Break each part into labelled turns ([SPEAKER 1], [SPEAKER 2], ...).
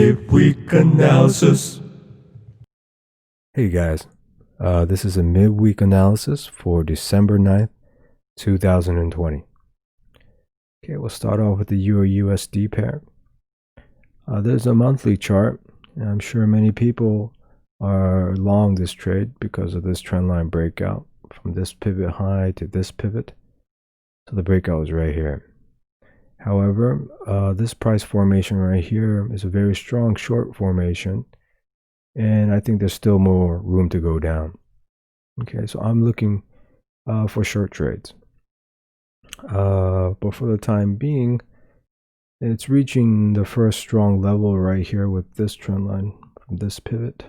[SPEAKER 1] Midweek Analysis.
[SPEAKER 2] Hey guys, this is a midweek analysis for December 9th, 2020. Okay, we'll start off with the Euro-USD pair. There's a monthly chart, and I'm sure many people are long this trade because of this trendline breakout from this pivot high to this pivot. So the breakout was right here. However, this price formation right here is a very strong short formation, and I think there's still more room to go down. Okay, so I'm looking for short trades. But for the time being, it's reaching the first strong level right here with this trend line from this pivot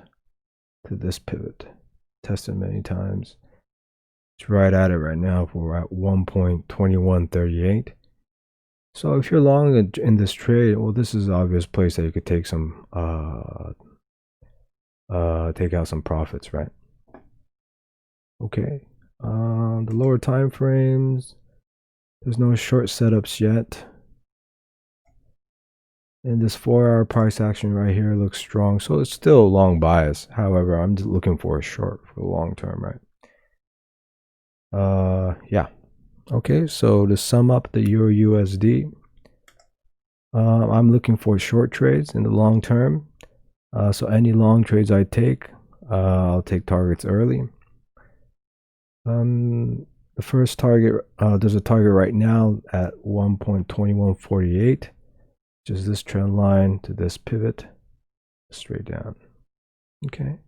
[SPEAKER 2] to this pivot. Tested many times. It's right at it right now. We're at 1.2138. So if you're long in this trade, well, this is an obvious place that you could take some take out some profits, right? Okay. The lower time frames, there's no short setups yet. And this 4-hour price action right here looks strong, so it's still a long bias. However, I'm just looking for a short for the long term, right? Yeah. Okay, so to sum up the Euro USD, I'm looking for short trades in the long term. So any long trades I take, I'll take targets early. The first target, there's a target right now at 1.2148, which is this trend line to this pivot, straight down. Okay,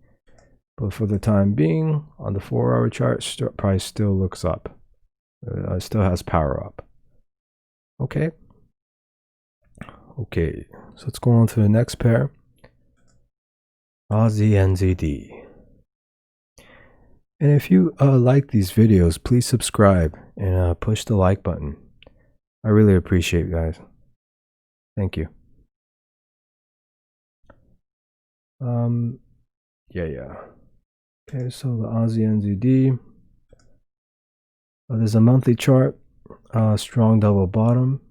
[SPEAKER 2] but for the time being, on the 4-hour chart, price still looks up. Still has power up. Okay. Okay, so let's go on to the next pair. Audnzd Nzdusd. And if you like these videos, please subscribe and push the like button. I really appreciate it, guys. Thank you. Yeah. Okay, so the Audnzd Nzdusd. There's a monthly chart, strong double bottom,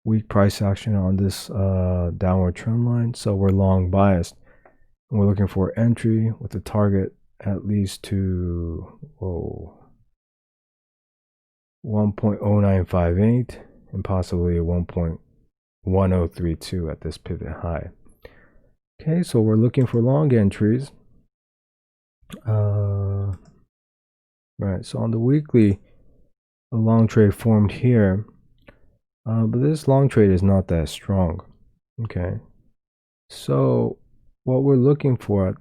[SPEAKER 2] weak price action on this downward trend line. So we're long biased. And we're looking for entry with a target at least to 1.0958 and possibly 1.1032 at this pivot high. Okay, so we're looking for long entries. Right, so on the weekly, a long trade formed here, but this long trade is not that strong. Okay, so what we're looking for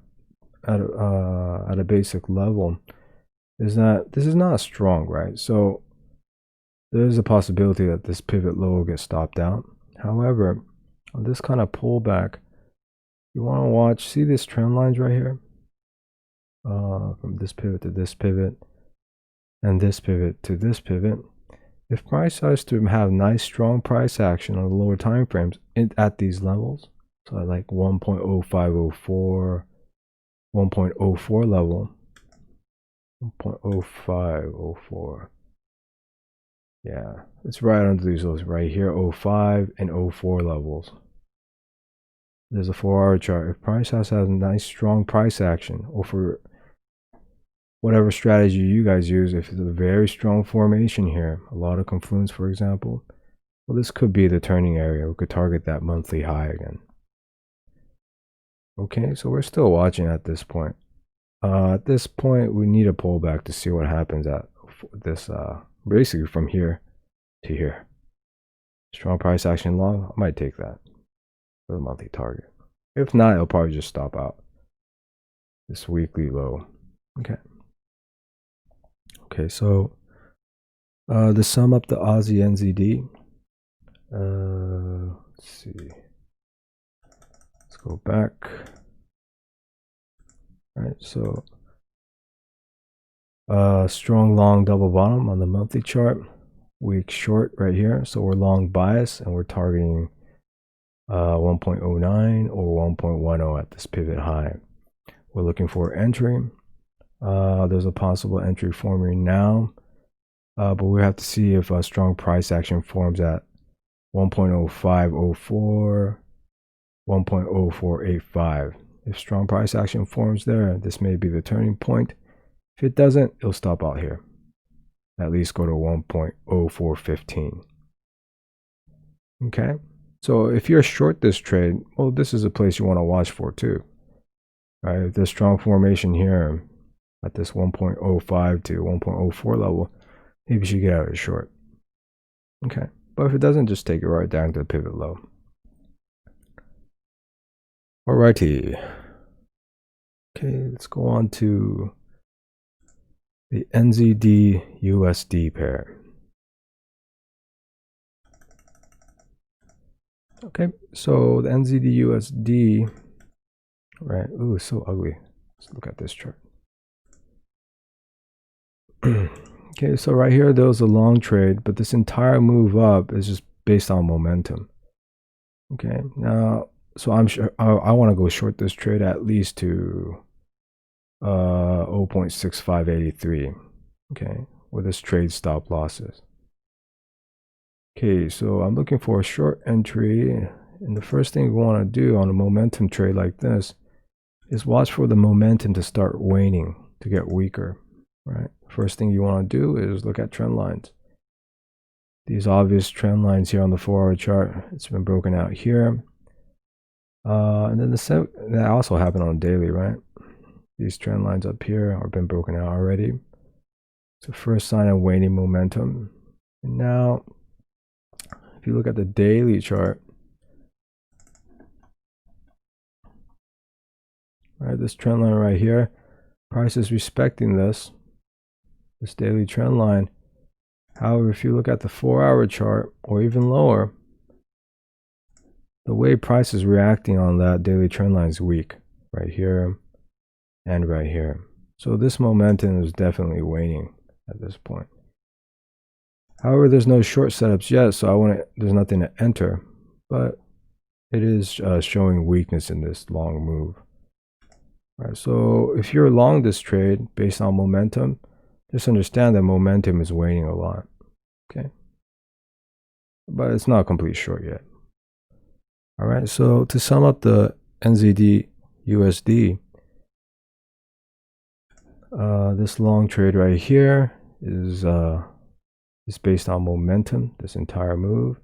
[SPEAKER 2] at a basic level is that this is not strong, right? So there's a possibility that this pivot low will get stopped out. However, on this kind of pullback, you want to watch, see these trend lines right here, from this pivot to this pivot and this pivot to this pivot. If price starts to have nice strong price action on the lower time frames at these levels, so at like 1.0504, 1.04 level, 1.0504. Yeah, it's right under these levels right here, 05 and 04 levels. There's a 4-hour chart. If price has a nice strong price action, or for whatever strategy you guys use, if it's a very strong formation here, a lot of confluence, for example, well, this could be the turning area. We could target that monthly high again. Okay, so we're still watching at this point. At this point, we need a pullback to see what happens at this, basically from here to here. Strong price action long, I might take that for the monthly target. If not, it'll probably just stop out this weekly low. Okay, so to sum up the Audnzd Nzdusd, let's see. Let's go back. All right, so strong long double bottom on the monthly chart, weak short right here. So we're long bias and we're targeting 1.09 or 1.10 at this pivot high. We're looking for entry. There's a possible entry forming now, but we have to see if a strong price action forms at 1.0504 1.0485. If strong price action forms there, this may be the turning point. If it doesn't, it'll stop out here. At least go to 1.0415. Okay, so if you're short this trade, well, this is a place you want to watch for too. Right, if there's strong formation here at this 1.05 to 1.04 level, maybe you should get out of short. Okay, but if it doesn't, just take it right down to the pivot low. Alrighty. Okay, let's go on to the NZD USD pair. Okay, so the NZD USD, right? Ooh, it's so ugly. Let's look at this chart. Okay, so right here, there was a long trade, but this entire move up is just based on momentum. Okay, now, so I'm sure I want to go short this trade at least to 0.6583. Okay, with this trade stop losses. Okay, so I'm looking for a short entry, and the first thing we want to do on a momentum trade like this is watch for the momentum to start waning, to get weaker, right? First thing you want to do is look at trend lines. These obvious trend lines here on the 4-hour chart, it's been broken out here. And then that also happened on daily, right? These trend lines up here have been broken out already. It's the first sign of waning momentum. And now, if you look at the daily chart, right, this trend line right here, price is respecting this daily trend line. However, if you look at the 4-hour chart or even lower, the way price is reacting on that daily trend line is weak right here and right here. So this momentum is definitely waning at this point. However, there's no short setups yet, so there's nothing to enter, but it is showing weakness in this long move. All right, so if you're long this trade based on momentum, just understand that momentum is waning a lot. Okay, but it's not a complete short yet. All right, so to sum up the NZD USD, this long trade right here is based on momentum, this entire move.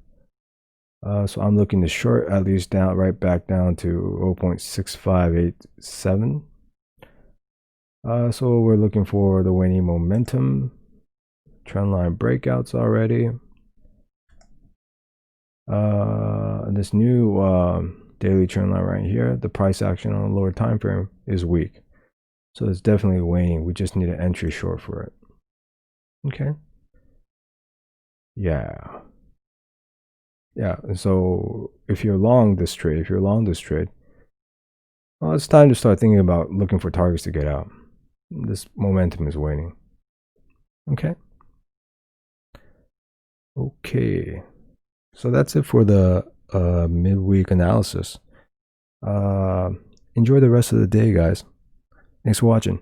[SPEAKER 2] So I'm looking to short at least down, right back down to 0.6587. So we're looking for the waning momentum, trend line breakouts already. And this new daily trend line right here, the price action on a lower time frame is weak. So it's definitely waning. We just need an entry short for it. Okay. Yeah. And so if you're long this trade, well, it's time to start thinking about looking for targets to get out. This momentum is waning. Okay. So that's it for the midweek analysis. Enjoy the rest of the day, guys. Thanks for watching.